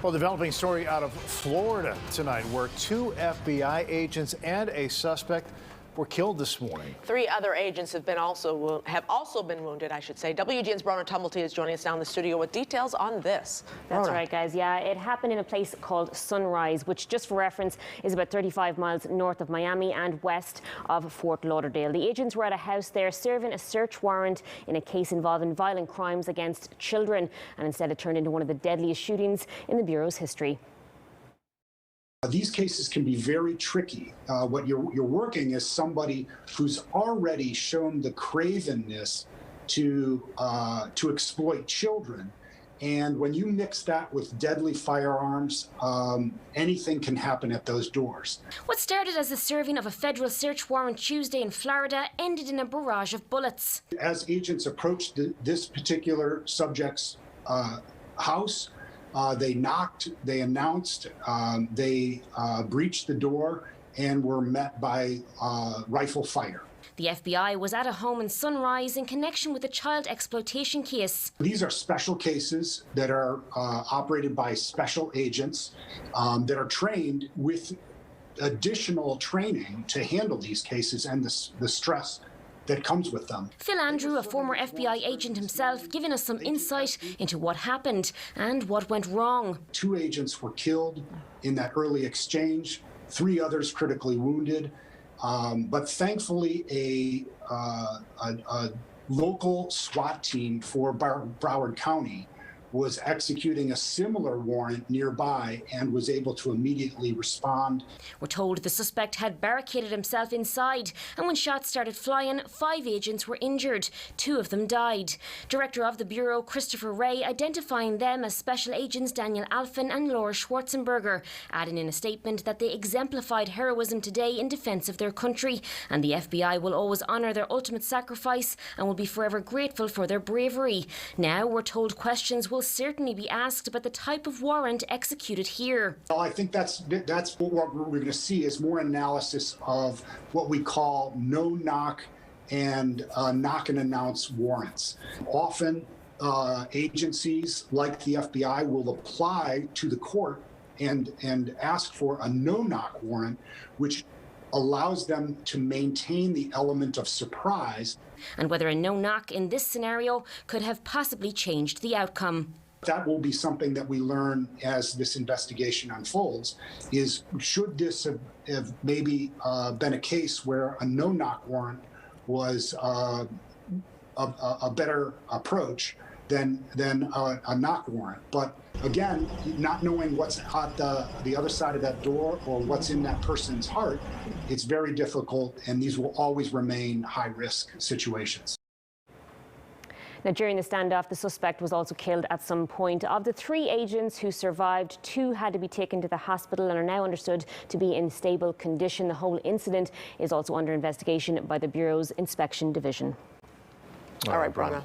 Well, developing story out of Florida tonight, where two FBI agents and a suspect were killed this morning. 3 other agents have also been wounded, I should say. WGN's Brona Tumblety is joining us now in the studio with details on this. That's Brona. right, guys. Yeah, it happened in a place called Sunrise, which, just for reference, is about 35 miles north of Miami and west of Fort Lauderdale. The agents were at a house there serving a search warrant in a case involving violent crimes against children, and instead it turned into one of the deadliest shootings in the Bureau's history. These cases can be very tricky. What you're working is somebody who's already shown the cravenness to exploit children. And when you mix that with deadly firearms, anything can happen at those doors. What started as the serving of a federal search warrant Tuesday in Florida ended in a barrage of bullets. As agents approached this particular subject's house, they knocked, they announced, they breached the door and were met by rifle fire. The FBI was at a home in Sunrise in connection with a child exploitation case. These are special cases that are operated by special agents that are trained with additional training to handle these cases and the stress that comes with them. Phil Andrew, a former FBI agent himself, giving us some insight into what happened and what went wrong. 2 agents were killed in that early exchange, 3 others critically wounded, but thankfully a local SWAT team for Broward County was executing a similar warrant nearby and was able to immediately respond. We're told the suspect had barricaded himself inside, and when shots started flying, 5 agents were injured. 2 of them died. Director of the Bureau, Christopher Wray, identifying them as Special Agents Daniel Alfin and Laura Schwarzenberger, adding in a statement that they exemplified heroism today in defence of their country, and the FBI will always honour their ultimate sacrifice and will be forever grateful for their bravery. Now we're told questions will certainly be asked about the type of warrant executed here. Well, I think that's what we're going to see is more analysis of what we call no-knock and knock and announce warrants. Often agencies like the FBI will apply to the court and ask for a no-knock warrant, which allows them to maintain the element of surprise. And whether a no-knock in this scenario could have possibly changed the outcome. That will be something that we learn as this investigation unfolds, is should this have maybe been a case where a no-knock warrant was a better approach than a knock warrant. But again, not knowing what's at the other side of that door or what's in that person's heart, it's very difficult, and these will always remain high-risk situations. Now, during the standoff, the suspect was also killed at some point. Of the 3 agents who survived, 2 had to be taken to the hospital and are now understood to be in stable condition. The whole incident is also under investigation by the Bureau's Inspection Division. All right, Brona.